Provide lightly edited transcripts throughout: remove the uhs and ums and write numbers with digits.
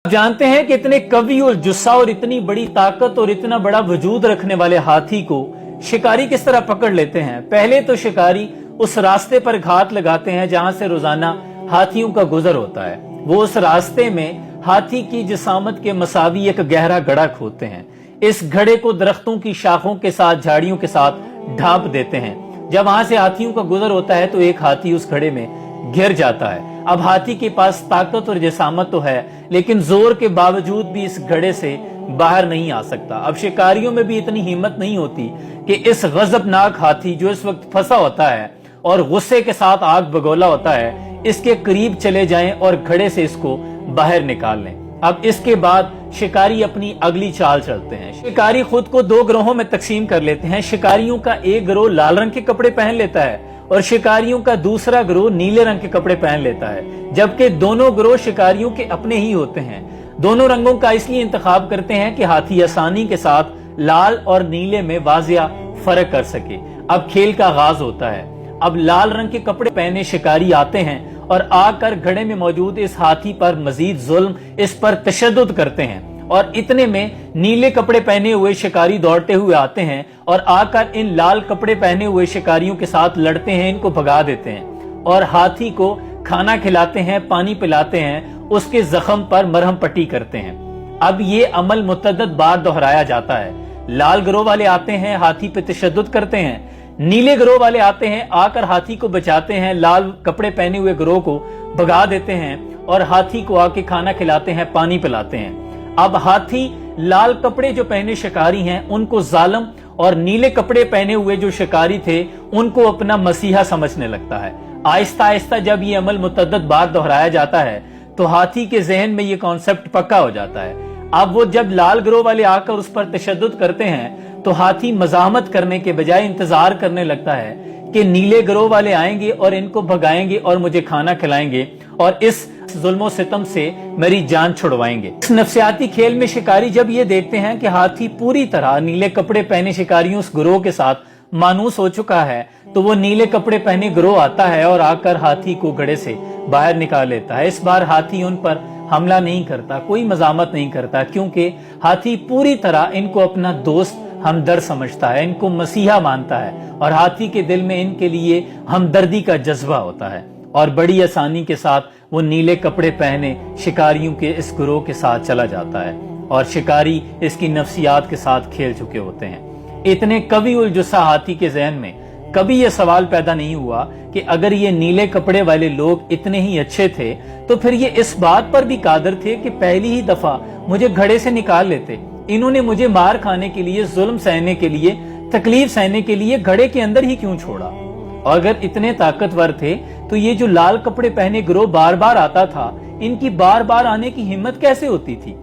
जानते हैं कि इतने कवि और जुस्सा और इतनी बड़ी ताकत और इतना बड़ा वजूद रखने वाले हाथी को शिकारी किस तरह पकड़ लेते हैं। पहले तो शिकारी उस रास्ते पर घात लगाते हैं जहां से रोजाना हाथियों का गुजर होता है। वो उस रास्ते में हाथी की जिसामत के मसावी एक गहरा गड्ढा खोदते हैं। इस गड्ढे को दरख्तों की शाखों के साथ, झाड़ियों के साथ ढांप देते हैं। जब वहां से हाथियों का गुजर होता है तो एक हाथी उस गड्ढे में गिर जाता है। अब हाथी के पास ताकत और जिसामत तो है, लेकिन जोर के बावजूद भी इस गड्ढे से बाहर नहीं आ सकता। अब शिकारियों में भी इतनी हिम्मत नहीं होती कि इस गजबनाक हाथी जो इस वक्त फंसा होता है और गुस्से के साथ आग बगोला होता है, इसके करीब चले जाएं और गड्ढे से इसको बाहर निकाल लें। अब इसके बाद शिकारी अपनी अगली चाल चलते हैं। शिकारी खुद को दो गिरोहों में तकसीम कर लेते हैं। शिकारियों का एक गिरोह लाल रंग के कपड़े पहन लेता है और शिकारियों का दूसरा गिरोह नीले रंग के कपड़े पहन लेता है, जबकि दोनों गिरोह शिकारियों के अपने ही होते हैं। दोनों रंगों का इसलिए इंतखाब करते हैं कि हाथी आसानी के साथ लाल और नीले में वाजिया फर्क कर सके। अब खेल का आगाज होता है। अब लाल रंग के कपड़े पहने शिकारी आते हैं और आकर गड्ढे में मौजूद इस हाथी पर मजीद जुल्म, इस पर तशद्दुद करते हैं। और इतने में नीले कपड़े पहने हुए शिकारी दौड़ते हुए आते हैं और आकर इन लाल कपड़े पहने हुए शिकारियों के साथ लड़ते हैं, इनको भगा देते हैं और हाथी को खाना खिलाते हैं, पानी पिलाते हैं, उसके जख्म पर मरहम पट्टी करते हैं। अब ये अमल मुतअद्दिद बार दोहराया जाता है। लाल गिरोह वाले आते हैं, हाथी पे तशद्दुद करते हैं। नीले गिरोह वाले आते हैं, आकर हाथी को बचाते हैं, लाल कपड़े पहने हुए गिरोह को भगा देते हैं और हाथी को आके खाना खिलाते हैं, पानी पिलाते हैं। अब हाथी लाल कपड़े जो पहने शिकारी हैं उनको जालिम और नीले कपड़े पहने हुए जो शिकारी थे उनको अपना मसीहा समझने लगता है। आहिस्ता आहिस्ता जब ये अमल मुतअद्दिद बार दोहराया जाता है तो हाथी के जहन में ये कॉन्सेप्ट पक्का हो जाता है। अब वो जब लाल गिरोह वाले आकर उस पर तशद्दुद करते हैं तो हाथी मजामत करने के बजाय इंतजार करने लगता है कि नीले गिरोह वाले आएंगे और इनको भगाएंगे और मुझे खाना खिलाएंगे और इस जुल्मो सितम से मेरी जान छुड़वाएंगे। इस नफ्सियाती खेल में शिकारी जब ये देखते हैं कि हाथी पूरी तरह नीले कपड़े पहने शिकारियों उस गिरोह के साथ मानूस हो चुका है, तो वो नीले कपड़े पहने गिरोह आता है और आकर हाथी को गड्ढे से बाहर निकाल लेता है। इस बार हाथी उन पर हमला नहीं करता, कोई मजामत नहीं करता, क्योंकि हाथी पूरी तरह इनको अपना दोस्त हमदर्द समझता है, इनको मसीहा मानता है और हाथी के दिल में इनके लिए हमदर्दी का जज्बा होता है और बड़ी आसानी के साथ वो नीले कपड़े पहने शिकारियों के इस गिरोह के साथ चला जाता है और शिकारी इसकी नफ्सियात के साथ खेल चुके होते हैं। इतने कवि उल जुस्सा हाथी के जहन में कभी यह सवाल पैदा नहीं हुआ कि अगर ये नीले कपड़े वाले लोग इतने ही अच्छे थे तो फिर ये इस बात पर भी कादिर थे कि पहली ही दफा मुझे घड़े से निकाल लेते। इन्होंने मुझे मार खाने के लिए, जुल्म सहने के लिए, तकलीफ सहने के लिए घड़े के अंदर ही क्यों छोड़ा। और अगर इतने ताकतवर थे तो ये जो लाल कपड़े पहने गिरोह बार बार आता था, इनकी बार बार आने की हिम्मत कैसे होती थी।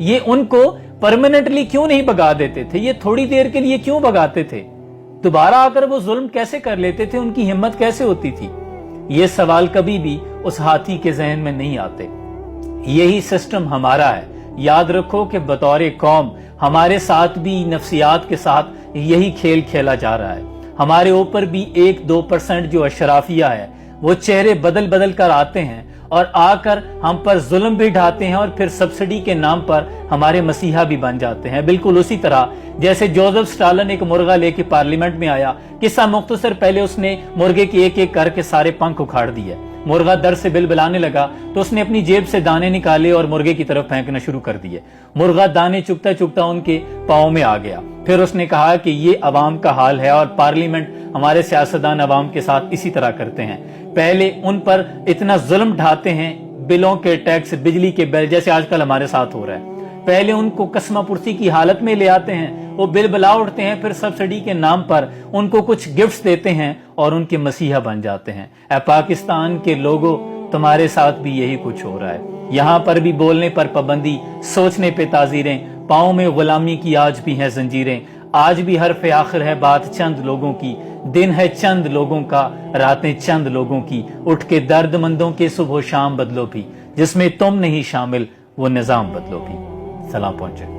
ये उनको परमानेंटली क्यों नहीं भगा देते थे, ये थोड़ी देर के लिए क्यों भगाते थे, दोबारा आकर वो जुल्म कैसे कर लेते थे, उनकी हिम्मत कैसे होती थी। ये सवाल कभी भी उस हाथी के जहन में नहीं आते। यही सिस्टम हमारा है। याद रखो कि बतौर कौम हमारे साथ भी नफ्सियात के साथ यही खेल खेला जा रहा है। हमारे ऊपर भी 1-2% जो अशराफिया है वो चेहरे बदल बदल कर आते हैं और आकर हम पर जुल्म भी ढाते हैं और फिर सब्सिडी के नाम पर हमारे मसीहा भी बन जाते हैं। बिल्कुल उसी तरह जैसे जोसेफ स्टालिन एक मुर्गा लेके पार्लियामेंट में आया, किस्सा मुख्तसर, पहले उसने मुर्गे की एक एक करके सारे पंख उखाड़ दिए। मुर्गा दर से बिलबिलाने लगा तो उसने अपनी जेब से दाने निकाले और मुर्गे की तरफ फेंकना शुरू कर दिए। मुर्गा दाने चुगता चुगता उनके पाँव में आ गया। फिर उसने कहा कि ये अवाम का हाल है और पार्लियामेंट, हमारे सियासतदान अवाम के साथ इसी तरह करते हैं। पहले उन पर इतना जुल्म ढाते हैं, बिलों के टैक्स, बिजली के बिल, जैसे आजकल हमारे साथ हो रहा है। पहले उनको कस्मा पुर्सी की हालत में ले आते हैं, वो बिल बिला उठते हैं, फिर सब्सिडी के नाम पर उनको कुछ गिफ्ट्स देते हैं और उनके मसीहा बन जाते हैं। ऐ पाकिस्तान के लोगों, तुम्हारे साथ भी यही कुछ हो रहा है। यहाँ पर भी बोलने पर पाबंदी, सोचने पे ताजीरें, पाँव में गुलामी की आज भी हैं जंजीरें। आज भी हर पे आखिर है बात चंद लोगों की, दिन है चंद लोगों का, रातें चंद लोगों की। उठ के दर्दमंदों के सुबह शाम बदलो भी, जिसमें तुम नहीं शामिल वो निजाम बदलो भी। सलाम पहुंचे।